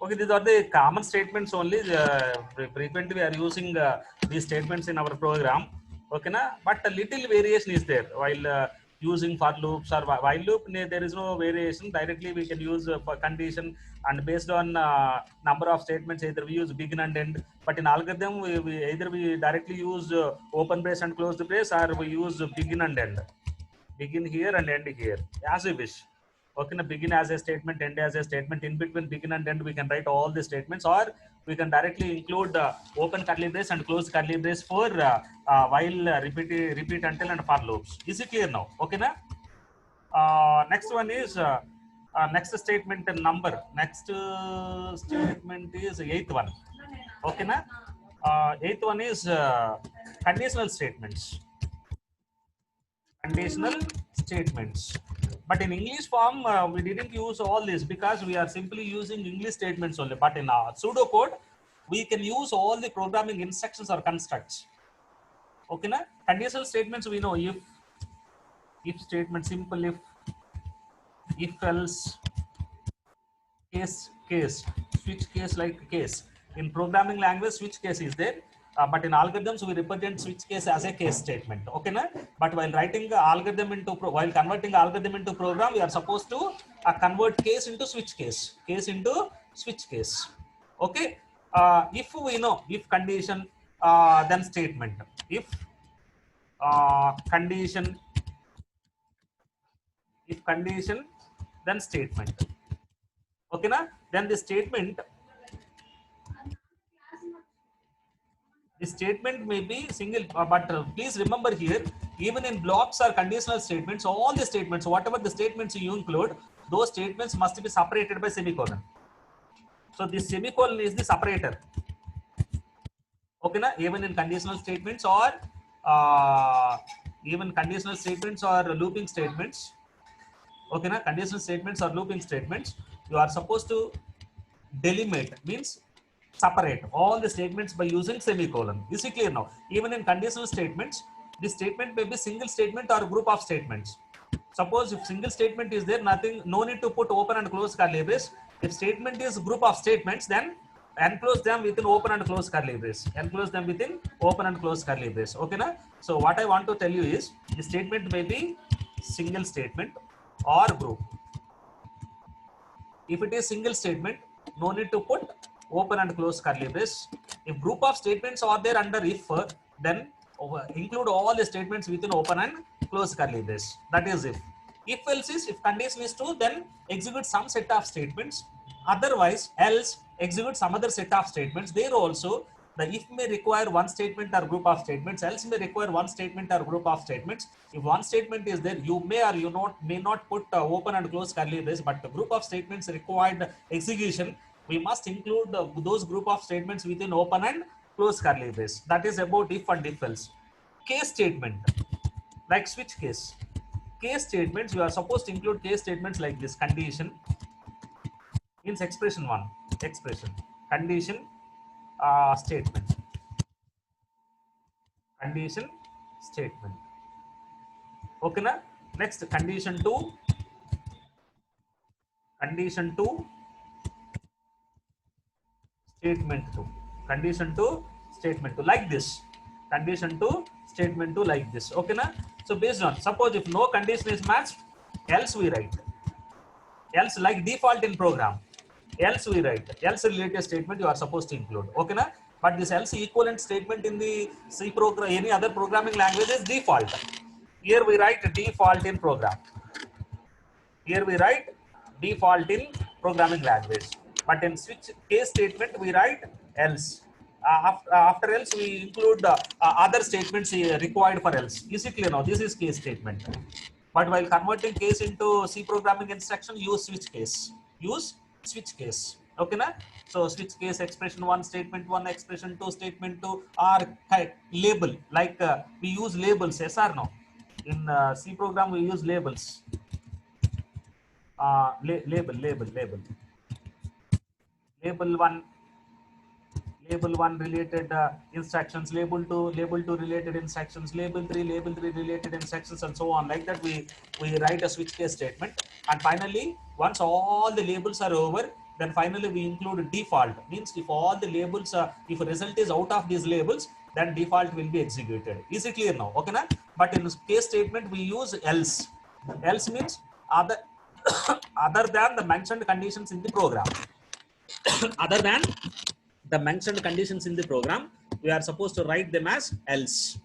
Okay, these are the common statements only. Frequently, we are using these statements in our program. Okay, na? But a little variation is there while using for loops or while loop. There is no variation. Directly, we can use for condition, and based on number of statements, either we use begin and end. But in algorithm, we either we directly use open brace and close the brace, or we use begin and end. Begin here and end here, as we wish. Okay, now begin as a statement, end as a statement. In between begin and end, we can write all the statements, or we can directly include open curly brace and close curly brace for while repeat until and for loops. Is it clear now? Okay, na? Next one is next statement number. Next statement is eighth one. Okay, na? Eighth one is conditional statements. Conditional statements. But in English form, we didn't use all this because we are simply using English statements only. But in our pseudocode, we can use all the programming instructions or constructs. Okay, na? Conditional statements we know: if statement, simple if else, case, switch case, like case. In programming language, switch case is there. But in algorithms, we represent switch case as a case statement. Okay, na? But while writing algorithm into while converting algorithm into program, we are supposed to convert case into switch case into switch case. Okay. If we know if condition, then statement. If condition, then statement. Okay, na? Then the statement may be single, but please remember here, even in blocks or conditional statements, all the statements, whatever the statements you include, those statements must be separated by semicolon. So this semicolon is the separator. Okay, na? Even in conditional statements or looping statements. Okay, na? Conditional statements or looping statements, you are supposed to delimit, means separate all the statements by using semicolon. Is it clear now? Even in conditional statements, the statement may be single statement or group of statements. Suppose if single statement is there, no need to put open and close curly brace. If statement is group of statements, then enclose them within open and close curly brace. Enclose them within open and close curly brace. Okay, na? So what I want to tell you is, the statement may be single statement or group. If it is single statement, no need to put open and close curly brace. If group of statements are there under if, then include all the statements within open and close curly brace. That is if. If else is, if condition is true, then execute some set of statements. Otherwise, else execute some other set of statements. There also, the if may require one statement or group of statements, else may require one statement or group of statements. If one statement is there, you may or you may not put open and close curly brace, but the group of statements required execution, we must include those group of statements within open and close curly brace. That is about if and if else. Case statement, like switch case. Case statements, you are supposed to include case statements like this: condition means expression one, expression, condition, statement, condition, statement. Okay, na? Next, condition two, statement two, condition two, statement two, like this. Condition two, statement two, like this. Okay, na? So based on, suppose if no condition is matched, else we write. Else, like default in program, else we write. Else related statement you are supposed to include. Okay, na? But this else equivalent statement in the C program, any other programming language, is default. Here we write default in program. Here we write default in programming language. But in switch case statement, we write else. After else, we include other statements required for else. Is it clear now? This is case statement. But while converting case into C programming instruction, use switch case. Use switch case. Okay, na? So switch case, expression one, statement one, expression two, statement two, are label. Like we use labels, yes or no? In C program, we use labels. Label one related instructions, label two related instructions, label three related instructions, and so on. Like that, we write a switch case statement. And finally, once all the labels are over, then finally we include default, means if all the labels if a result is out of these labels, then default will be executed. Is it clear now? Okay na? But in case statement we use else. Else means other other than the mentioned conditions in the program. Other than the mentioned conditions in the program, we are supposed to write them as else.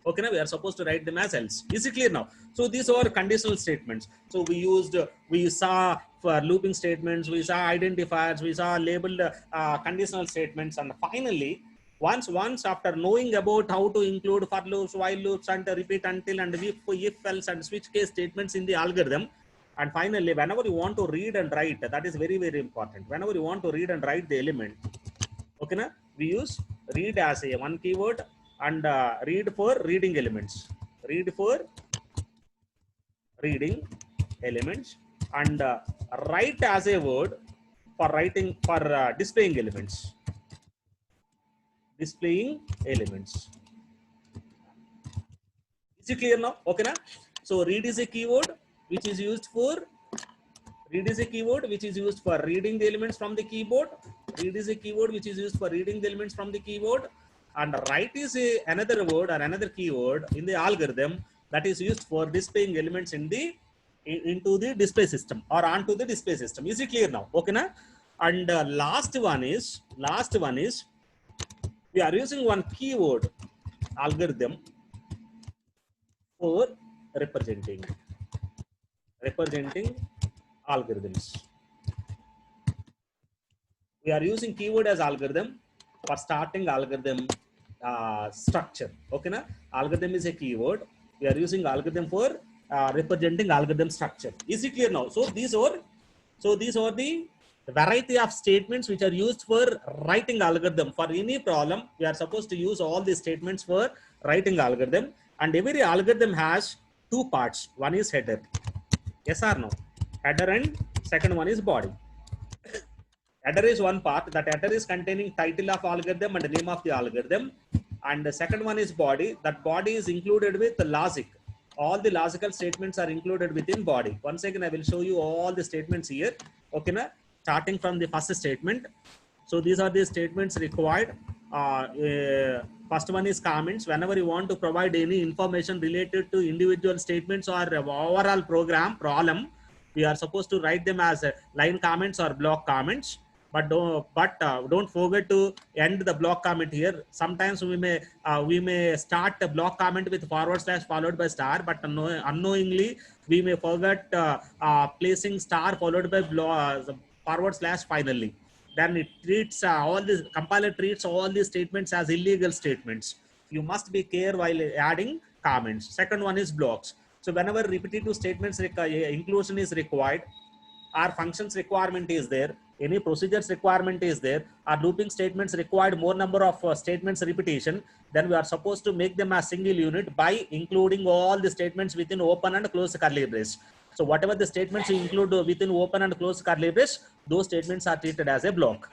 Okay, now we are supposed to write them as else. Is it clear now? So these are conditional statements. So we saw for looping statements, we saw identifiers, we saw labeled conditional statements, and finally, once after knowing about how to include for loops, while loops, and repeat until, and if else, and switch case statements in the algorithm, and finally, whenever you want to read and write, that is very, very important. Whenever you want to read and write the element, okay na, we use read as a one keyword, and read for reading elements, read for reading elements, and write as a word for writing for displaying elements, displaying elements. Is it clear now? Okay na? So read is a keyword which is used for read is a keyword which is used for reading the elements from the keyboard. Read is a keyword which is used for reading the elements from the keyboard. And write is another word or another keyword in the algorithm that is used for displaying elements into the display system or onto the display system. Is it clear now? Okay na? And last one is we are using one keyword algorithm for representing algorithms. We are using keyword as algorithm for starting algorithm structure. Okay na? Algorithm is a keyword. We are using algorithm for representing algorithm structure. Is it clear now? So these are the variety of statements which are used for writing algorithm. For any problem, we are supposed to use all these statements for writing algorithm. And every algorithm has two parts. One is header. Yes or no? Header, and second one is body. Header is one part. That header is containing title of algorithm and the name of the algorithm. And the second one is body. That body is included with the logic. All the logical statements are included within body. Once again, I will show you all the statements here. Okay, na? Starting from the first statement. So these are the statements required. First one is comments. Whenever you want to provide any information related to individual statements or overall problem, we are supposed to write them as line comments or block comments. But don't forget to end the block comment here. Sometimes we may start a block comment with forward slash followed by star, but unknowingly we may forget placing star followed by forward slash finally. Then it treats compiler treats all these statements as illegal statements. You must be careful while adding comments. Second one is blocks. So whenever repetitive statements inclusion is required, our functions requirement is there, any procedures requirement is there, our looping statements required more number of statements repetition, then we are supposed to make them as single unit by including all the statements within open and close curly brace. So whatever the statements you include within open and close curly brace, those statements are treated as a block.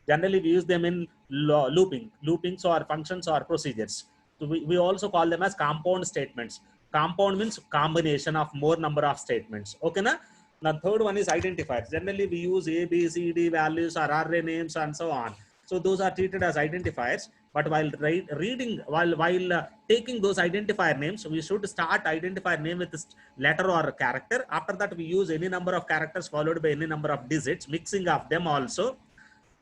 Generally, we use them in loopings or functions or procedures. So we also call them as compound statements. Compound means combination of more number of statements. Okay, na? Now, third one is identifiers. Generally, we use A, B, C, D values or array names and so on. So those are treated as identifiers. But while taking those identifier names, we should start identifier name with letter or character. After that, we use any number of characters followed by any number of digits, mixing of them also.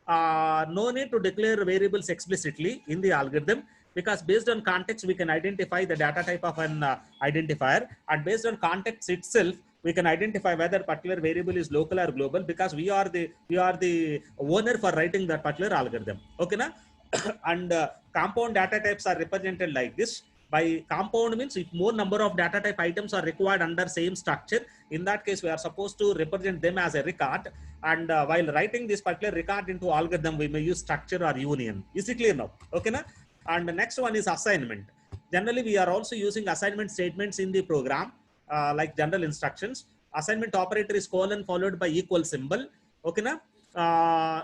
No need to declare variables explicitly in the algorithm, because based on context, we can identify the data type of an identifier, and based on context itself, we can identify whether particular variable is local or global, because we are the owner for writing that particular algorithm. Okay, na? And compound data types are represented like this. By compound means if more number of data type items are required under same structure, in that case we are supposed to represent them as a record, and while writing this particular record into algorithm, we may use structure or union. Is it clear now? Okay, na? And the next one is assignment. Generally, we are also using assignment statements in the program, like general instructions. Assignment operator is colon followed by equal symbol. Okay, na?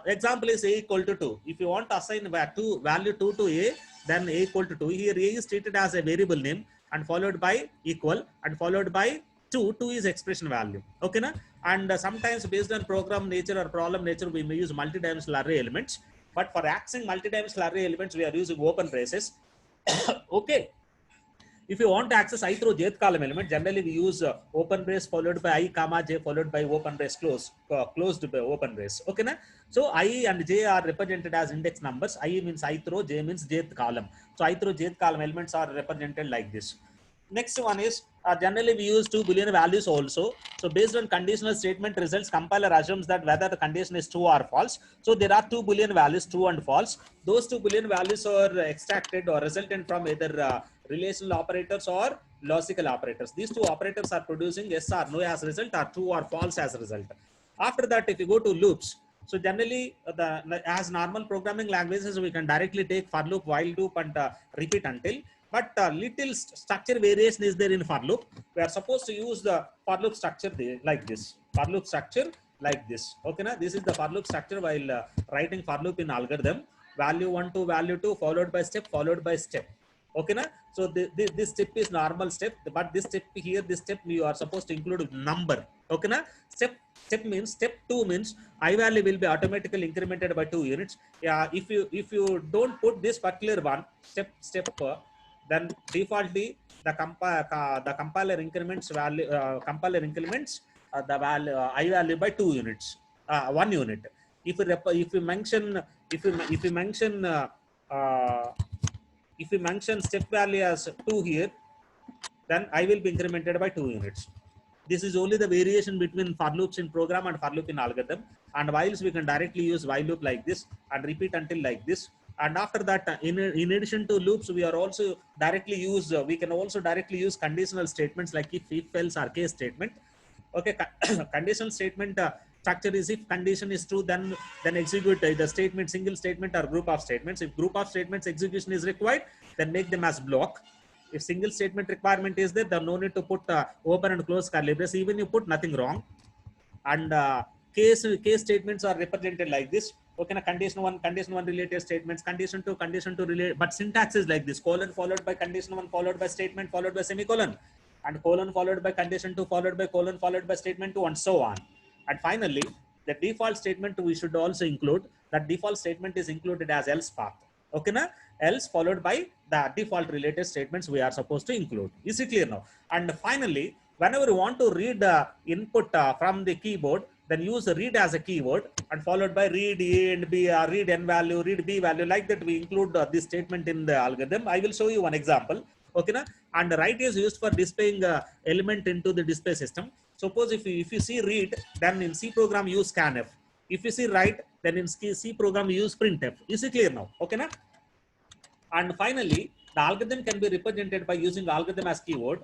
Example is A equal to 2. If you want to assign value 2 to A, then A equal to 2. Here A is treated as a variable name and followed by equal and followed by 2 is expression value. Okay, na? And sometimes based on program nature or problem nature, we may use multidimensional array elements. But for accessing multidimensional array elements, we are using open braces. Okay. If you want to access I through jth column element, generally we use open brace followed by I comma j followed by open brace closed by open brace. Okay, na? So I and j are represented as index numbers. I means I through, j means jth column. So I through jth column elements are represented like this. Next one is generally we use 2 Boolean values also. So based on conditional statement results, compiler assumes that whether the condition is true or false. So there are 2 Boolean values, true and false. Those 2 Boolean values are extracted or resultant from either relational operators or logical operators. These two operators are producing yes or no as result or true or false as result. After that, if you go to loops, so generally as normal programming languages, we can directly take for loop, while loop and repeat until. But little structure variation is there in for loop. We are supposed to use the for loop structure like this. For loop structure like this. Okay, na? This is the for loop structure while writing for loop in algorithm. Value 1 to value 2 followed by step followed by step. Okay, na? So this step is normal step, but this step here, this step you are supposed to include number. Okay, na? Step means step 2 means I value will be automatically incremented by 2 units. Yeah, if you don't put this particular one step then defaultly the compiler increments value compiler increments the value I value by 2 units, 1 unit. If you mention uh, if you mention step value as 2 here, then I will be incremented by 2 units. This is only the variation between for loops in program and for loop in algorithm. And whiles we can directly use while loop like this and repeat until like this. And after that, in addition to loops, we are also directly use we can also directly use conditional statements like if else or case statement. Okay, conditional statement structure is if condition is true, then execute the statement, single statement or group of statements. If group of statements execution is required, then make them as block. If single statement requirement is there, then no need to put open and close curly brace. Even you put nothing wrong. And case statements are represented like this. Okay, na? Condition one related statements, condition two related, but syntax is like this: colon followed by condition 1 followed by statement followed by semicolon, and colon followed by condition 2 followed by colon followed by statement 2, and so on. And finally, the default statement we should also include. That default statement is included as else path. Okay, na? Else followed by the default related statements we are supposed to include. Is it clear now? And finally, whenever you want to read input from the keyboard, then use read as a keyword and followed by read a and b, read n value, read b value. Like that we include this statement in the algorithm. I will show you one example. Okay, na? And write is used for displaying element into the display system. Suppose if you see read, then in C program use scanf. If you see write, then in C program use printf. Is it clear now? Okay, na? And finally, the algorithm can be represented by using algorithm as keyword.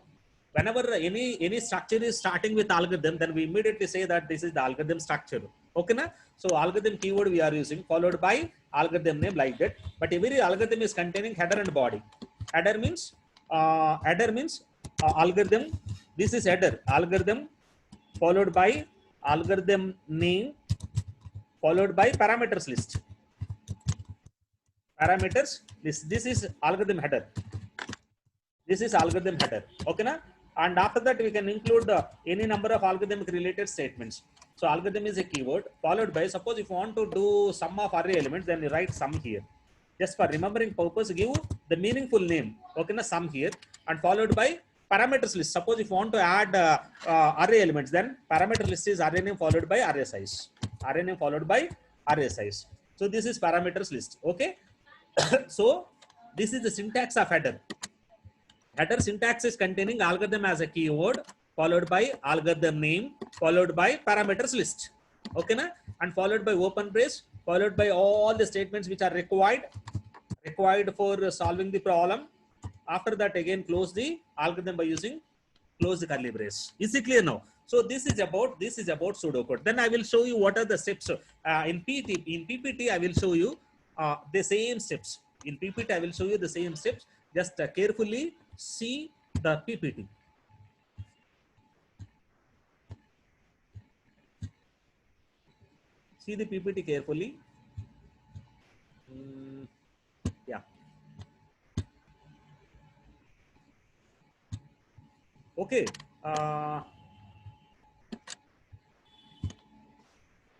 Whenever any structure is starting with algorithm, then we immediately say that this is the algorithm structure. Okay, na? So algorithm keyword we are using followed by algorithm name like that. But every algorithm is containing header and body. Header means algorithm. This is header algorithm followed by algorithm name followed by parameters list. Parameters list. This is algorithm header. This is algorithm header. Okay, na? And after that, we can include any number of algorithmic related statements. So algorithm is a keyword followed by, suppose if you want to do sum of array elements, then you write sum here. Just for remembering purpose, give the meaningful name. Okay, na? Sum here, and followed by parameters list. Suppose if you want to add array elements, then parameter list is array name followed by array size. Array name followed by array size. So this is parameters list. Okay. So this is the syntax of header. Header syntax is containing algorithm as a keyword followed by algorithm name followed by parameters list. Okay, na? And followed by open brace followed by all the statements which are required for solving the problem. After that, again close the algorithm by using close the curly brace. Is it clear now? So this is about pseudocode. Then I will show you what are the steps in PPT. I will show you the same steps. In PPT, I will show you the same steps. Just carefully see the PPT. See the PPT carefully. Yeah. Okay.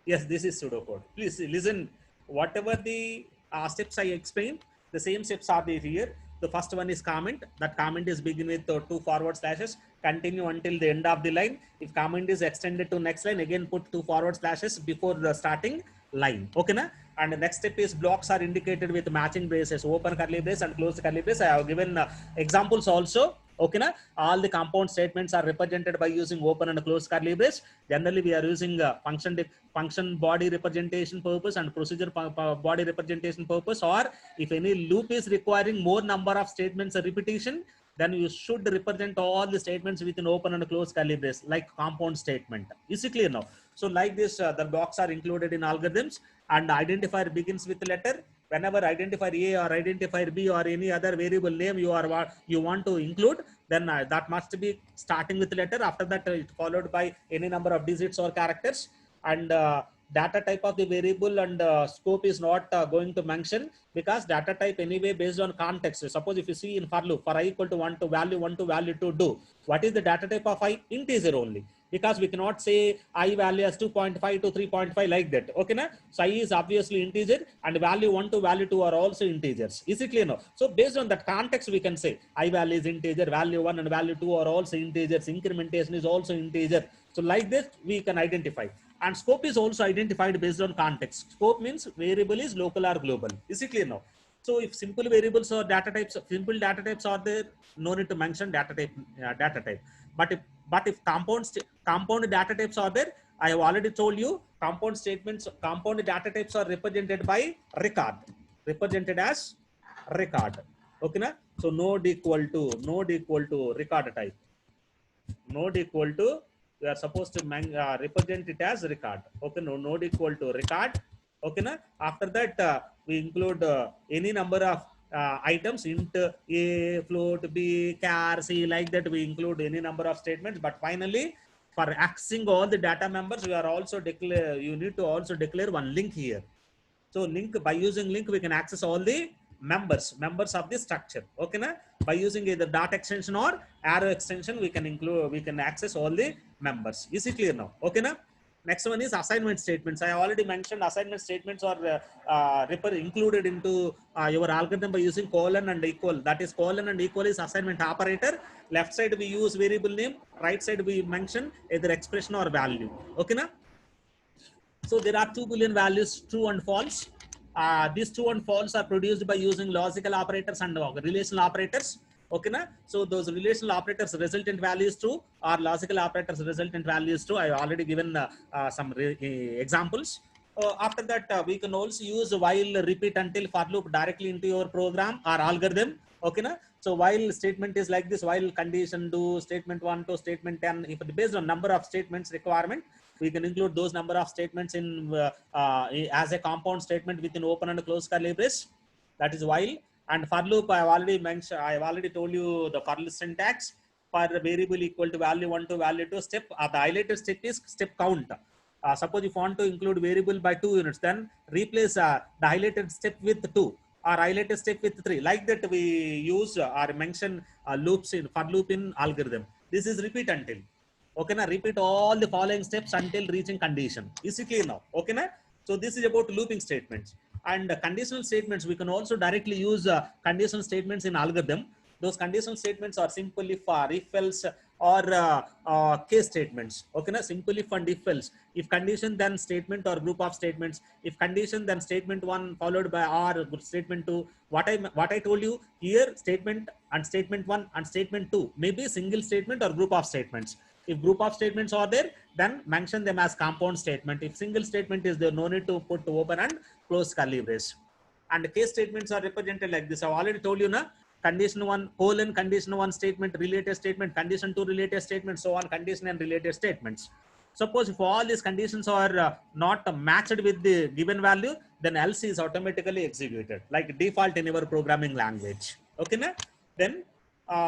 Yes, this is pseudocode. Please listen, whatever the steps I explained, the same steps are there here. The first one is comment. That comment is begin with two forward slashes, continue until the end of the line. If comment is extended to next line, again put two forward slashes before the starting line. Okay na? And the next step is blocks are indicated with matching braces, open curly brace and close curly brace. I have given examples also. Okay na? All the compound statements are represented by using open and close curly brace. Generally we are using function body representation purpose and procedure body representation purpose, or if any loop is requiring more number of statements repetition, then you should represent all the statements within open and close curly brace, like compound statement. Is it clear now? So like this, the blocks are included in algorithms, and identifier begins with letter. Whenever identifier A or identifier B or any other variable name you want to include, then that must be starting with letter. After that, it followed by any number of digits or characters. And data type of the variable and scope is not going to mention, because data type anyway based on context. Suppose if you see in for loop, for I equal to 1 to value 1 to value 2 do, what is the data type of I? Integer only, because we cannot say I value as 2.5 to 3.5 like that. Okay na? So I is obviously integer, and value 1 to value 2 are also integers. Is it clear now? So based on that context, we can say I value is integer, value 1 and value 2 are also integers, incrementation is also integer. So like this we can identify. And scope is also identified based on context. Scope means variable is local or global. Is it clear now? So if simple variables or data types, simple data types are there, no need to mention data type. But if compound data types are there, I have already told you compound statements, compound data types are represented by record, represented as record. Okay na? So node equal to record type. Node equal to, we are supposed to represent it as record. Okay, no, node equal to record. Okay na? After that we include any number of items, int a, float b, char, c, like that we include any number of statements. But finally, for accessing all the data members, we are also declare, you need to also declare one link here. So link, by using link we can access all the members of the structure. Okay na? By using either dot extension or arrow extension, we can access all the members. Is it clear now? Okay na? Next one is assignment statements. I already mentioned assignment statements are included into your algorithm by using colon and equal. That is, colon and equal is assignment operator. Left side we use variable name, right side we mention either expression or value. Okay na? So there are two Boolean values, true and false. These true and false are produced by using logical operators and relational operators. Okay na? So those relational operators resultant value is true, or logical operators resultant value is true. I have already given some examples. After that, we can also use while, repeat, until, for loop directly into your program or algorithm. Okay na? So while statement is like this: while condition do, statement 1 to statement 10. If based on number of statements requirement, we can include those number of statements in as a compound statement within open and close curly brace. That is while. And for loop, I have already mentioned, I have already told you the for loop syntax. For variable equal to value 1 to value 2, step the highlighted step is step count. Suppose if you want to include variable by 2 units, then replace the highlighted step with 2, or highlighted step with 3. Like that we use or mention loops in for loop in algorithm. This is repeat until. Okay na? Repeat all the following steps until reaching condition. Is it clear now? Okay na? So this is about looping statements. And conditional statements, we can also directly use conditional statements in algorithm. Those conditional statements are simple if else, or case statements. Okay na? Simple if and if else. If condition, then statement or group of statements. If condition, then statement 1 followed by or statement 2. What I told you here, statement and statement 1 and statement 2 may be single statement or group of statements. If group of statements are there, then mention them as compound statement. If single statement is there, no need to put open and close curly brace. And case statements are represented like this. I already told you na, condition 1 colon, condition 1 statement, related statement, condition 2 related statement, so on, condition and related statements. Suppose if all these conditions are not matched with the given value, then else is automatically executed, like default in your programming language. Okay na? Then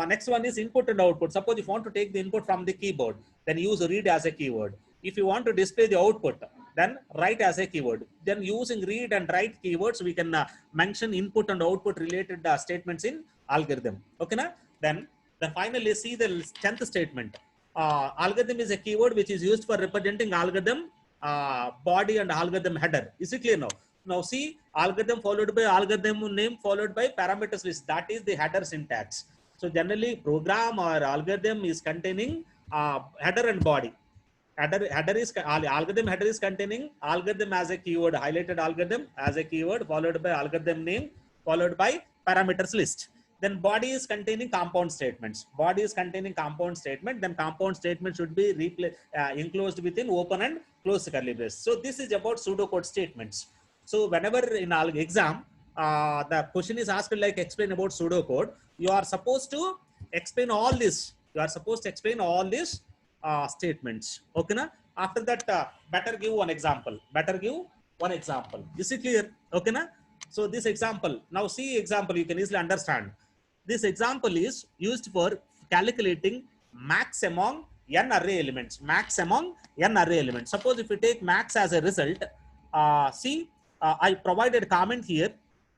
next one is input and output. Suppose if you want to take the input from the keyboard, then use read as a keyword. If you want to display the output, then write as a keyword. Then using read and write keywords, we can mention input and output related statements in algorithm. Okay na? Then finally see the 10th statement. Algorithm is a keyword which is used for representing algorithm body and algorithm header. Is it clear now? Now see, algorithm followed by algorithm name followed by parameters list. That is the header syntax. So generally program or algorithm is containing header and body. Header is algorithm header is containing algorithm as a keyword, highlighted algorithm as a keyword, followed by algorithm name, followed by parameters list. Then body is containing compound statements. Body is containing compound statement. Then compound statement should be enclosed within open and close curly brace. So this is about pseudocode statements. So whenever in exam, the question is asked like explain about pseudocode, you are supposed to explain all this. You are supposed to explain all this statements. Okay, na? After that, better give one example. Better give one example. Is it clear? Okay, na? So this example, now see example, you can easily understand. This example is used for calculating max among n array elements. Max among n array elements. Suppose if you take max as a result, see, I provided comment here.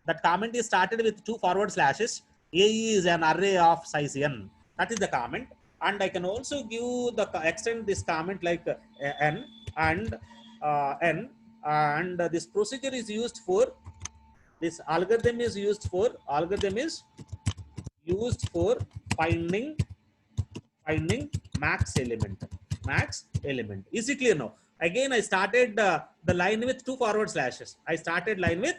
That comment is started with 2 forward slashes. AE is an array of size n. That is the comment. And I can also give the extend this comment like n and n, and this procedure is used for, this algorithm is used for finding max element. Is it clear now? Again, I started the line with 2 forward slashes. I started line with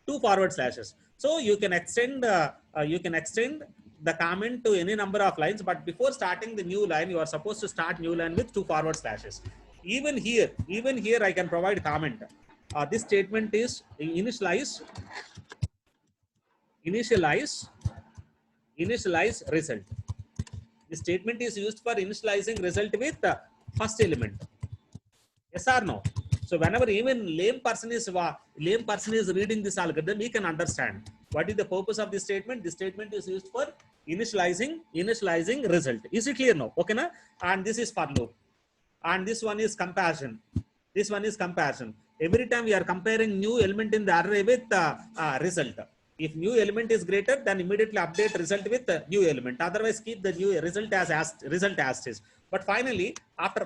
2 forward slashes. So you can extend the comment to any number of lines, but before starting the new line, you are supposed to start new line with 2 forward slashes. Even here I can provide comment. This statement is initialize result. The statement is used for initializing result with first element. Yes or no? So whenever even lame person is reading this algorithm, he can understand what is the purpose of this statement. This statement is used for initializing result. Is it clear now? Okay, na? And this is for loop. And this one is comparison. This one is comparison. Every time we are comparing new element in the array with result. If new element is greater, then immediately update result with new element. Otherwise, keep the new result as is. But finally, after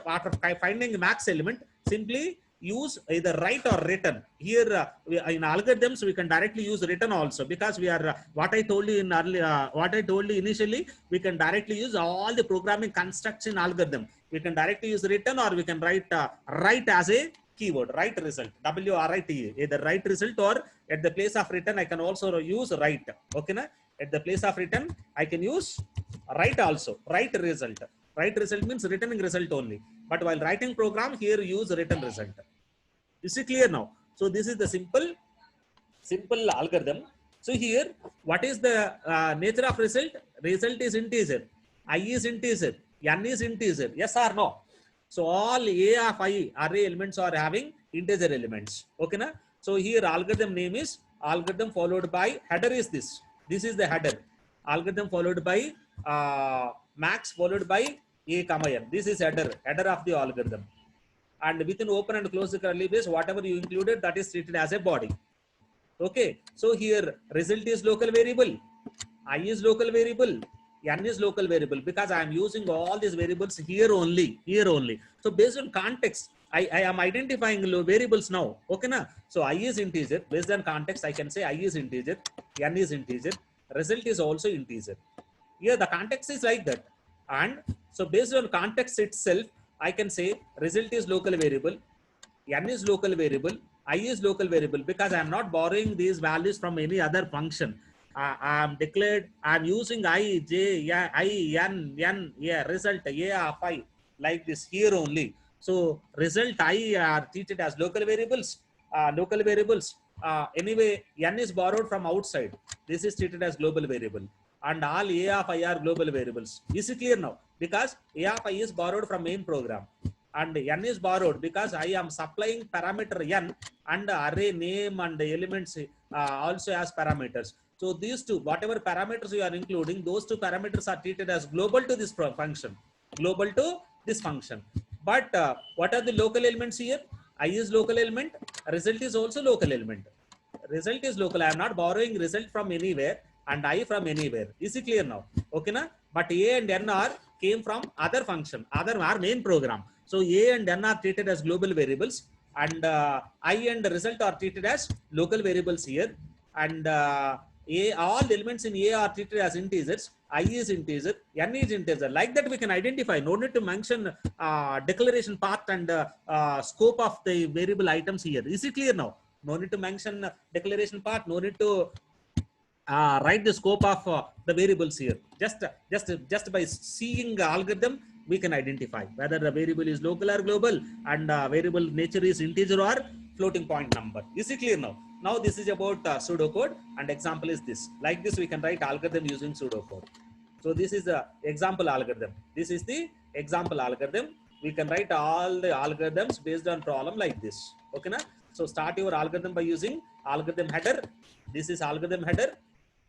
finding max element, simply use either write or written. Here in algorithms, we can directly use written also, because we are what I told you initially, we can directly use all the programming constructs in algorithm. We can directly use written, or we can write as a keyword, write result, WRITE, either write result, or at the place of written I can also use write. Okay, na? At the place of written I can use write also, write result. Write result means returning result only, but while writing program, here use written result. Is it clear now? So this is the simple algorithm. So here, what is the nature of result? Result is integer, I is integer, n is integer. Yes or no? So all A of I array elements are having integer elements. Okay, na? So here algorithm name is algorithm followed by header is this. This is the header. Algorithm followed by max followed by A comma n. This is header of the algorithm. And within open and close curly brace, whatever you included, that is treated as a body. Okay. So here result is local variable, I is local variable, n is local variable, because I am using all these variables here only. So based on context, I am identifying variables now. Okay, na? So I is integer. Based on context, I can say I is integer, n is integer, result is also integer. Here the context is like that. And so based on context itself, I can say result is local variable, n is local variable, I is local variable, because I am not borrowing these values from any other function. I am using I, j, I, n, result A of I like this here only. So result I are treated as local variables. Anyway, n is borrowed from outside. This is treated as global variable. And all A of I are global variables. Is it clear now? Because A of I is borrowed from main program, and n is borrowed because I am supplying parameter n and array name and elements also as parameters. So these two, whatever parameters you are including, those two parameters are treated as global to this function. But what are the local elements here? I is local element, result is also local element. Result is local. I am not borrowing result from anywhere and I from anywhere. Is it clear now? Okay, na? But A and N are came from other function, other our main program. So A and N are treated as global variables. and I and the result are treated as local variables here, and all the elements in A are treated as integers. I is integer, N is integer. Like that we can identify. No need to mention declaration path and scope of the variable items here. Is it clear now? No need to mention declaration path. No need to write the scope of the variables here. Just by seeing the algorithm, we can identify whether the variable is local or global, and variable nature is integer or floating point number. Is it clear now? Now this is about pseudocode, and example is this. Like this, we can write algorithm using pseudocode. So this is the example algorithm. This is the example algorithm. We can write all the algorithms based on problem like this. Okay, na? So start your algorithm by using algorithm header. This is algorithm header,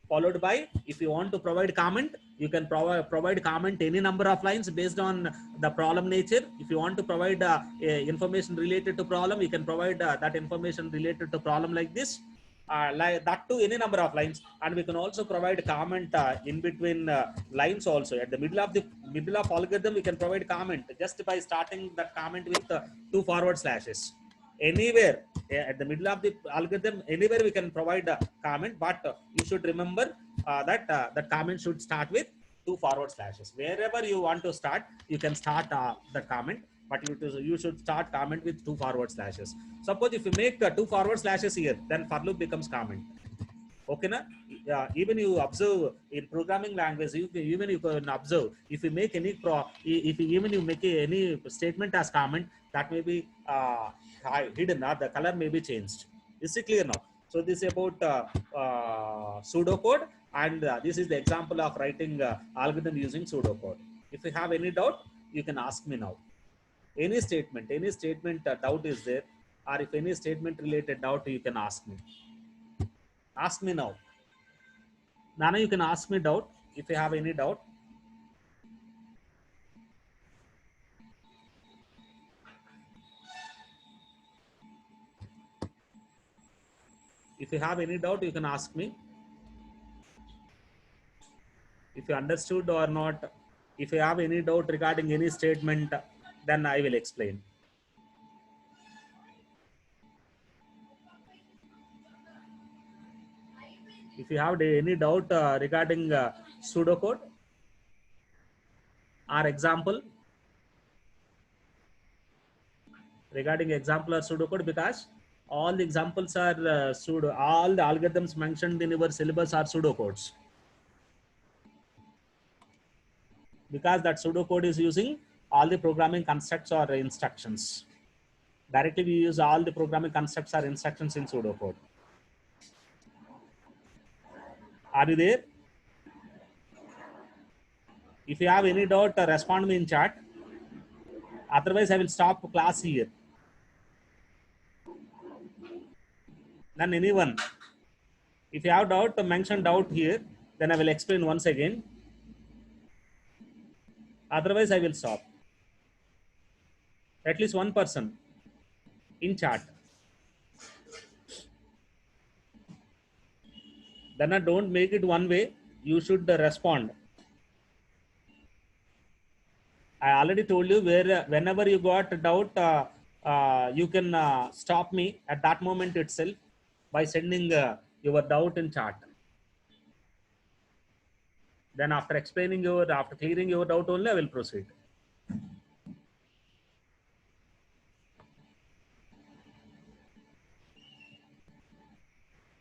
followed by, if you want to provide comment, you can provide comment any number of lines based on the problem nature. If you want to provide information related to problem, you can provide that information related to problem like this, like that to any number of lines. And we can also provide comment in between lines also. At the middle of algorithm, we can provide comment just by starting that comment with 2 forward slashes. Anywhere at the middle of the algorithm, anywhere we can provide a comment, but you should remember that the comment should start with 2 forward slashes. Wherever you want to start, you can start the comment, but you should start comment with 2 forward slashes. Suppose if you make 2 forward slashes here, then for loop becomes comment. Okay, na? Even you observe in programming language, even you can observe, if you make any even you make any statement as comment, that may be hidden, or the color may be changed. Is it clear now? So this is about pseudocode, and this is the example of writing algorithm using pseudocode. If you have any doubt, you can ask me now. Any statement doubt is there, or if any statement related doubt, you can ask me. Ask me now. Nana, you can ask me doubt if you have any doubt. If you have any doubt, you can ask me. If you understood or not, if you have any doubt regarding any statement, then I will explain. If you have any doubt regarding pseudocode or example, regarding example or pseudocode, because all the examples are all the algorithms mentioned in your syllabus are pseudocodes, because that pseudocode is using all the programming constructs or instructions. Directly we use all the programming constructs or instructions in pseudocode. Are you there? If you have any doubt, respond me in chat. Otherwise, I will stop class here. Then anyone, if you have doubt, mention doubt here. Then I will explain once again. Otherwise, I will stop. At least one person in chat. Then I don't make it one way. You should respond. I already told you whenever you got a doubt, you can stop me at that moment itself by sending your doubt in chat. Then after clearing your doubt only, I will proceed.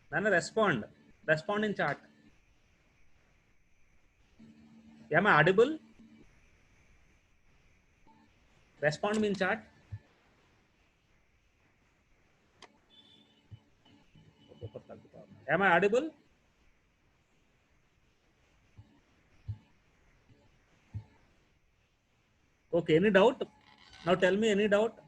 Then respond in chat. Am I audible? Respond me in chat. Am I audible? Okay, any doubt? Now tell me any doubt.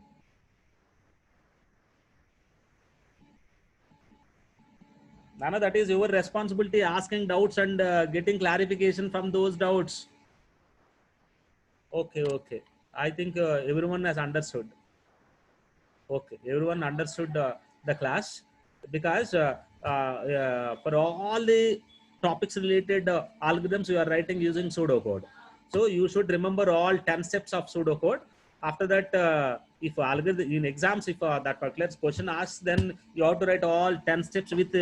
Nana, that is your responsibility, asking doubts and getting clarification from those doubts. Okay. I think everyone has understood. Okay, everyone understood the class, because for all the topics related algorithms you are writing using pseudocode. So you should remember all 10 steps of pseudocode. After that, if algorithm in exams, if that particular question asks, then you have to write all 10 steps with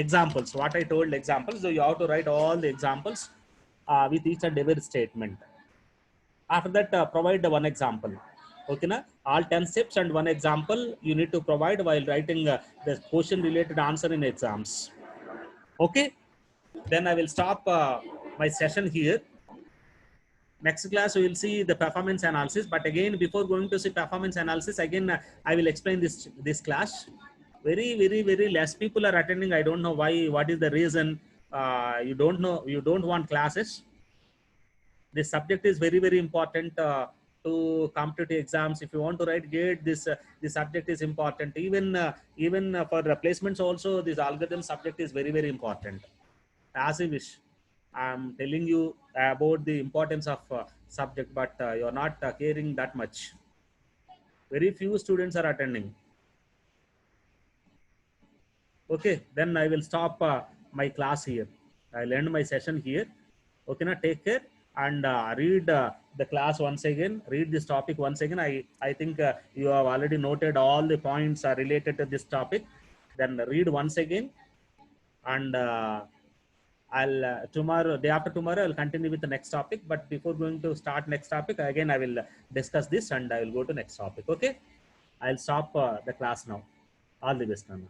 examples. What I told examples, so you have to write all the examples with each and every statement. After that, provide the one example. Okay, na? All 10 steps and one example you need to provide while writing the question related answer in exams. Okay, then I will stop my session here. Next class we will see the performance analysis, but again before going to see performance analysis, again I will explain this class. Very less people are attending. I don't know why. What is the reason? You don't know, you don't want classes. This subject is very important to competitive exams. If you want to write GATE, this subject is important. Even for replacements also, this algorithm subject is very important. As I wish, I'm telling you about the importance of subject, but you're not caring that much. Very few students are attending. Okay, then I will stop my class here. I'll end my session here. Okay, now take care and read the class once again. Read this topic once again. I think you have already noted all the points related to this topic. Then read once again, and I'll tomorrow, day after tomorrow, I'll continue with the next topic. But before going to start next topic, again I will discuss this and I will go to next topic. Okay, I'll stop the class now. All the best, Nana.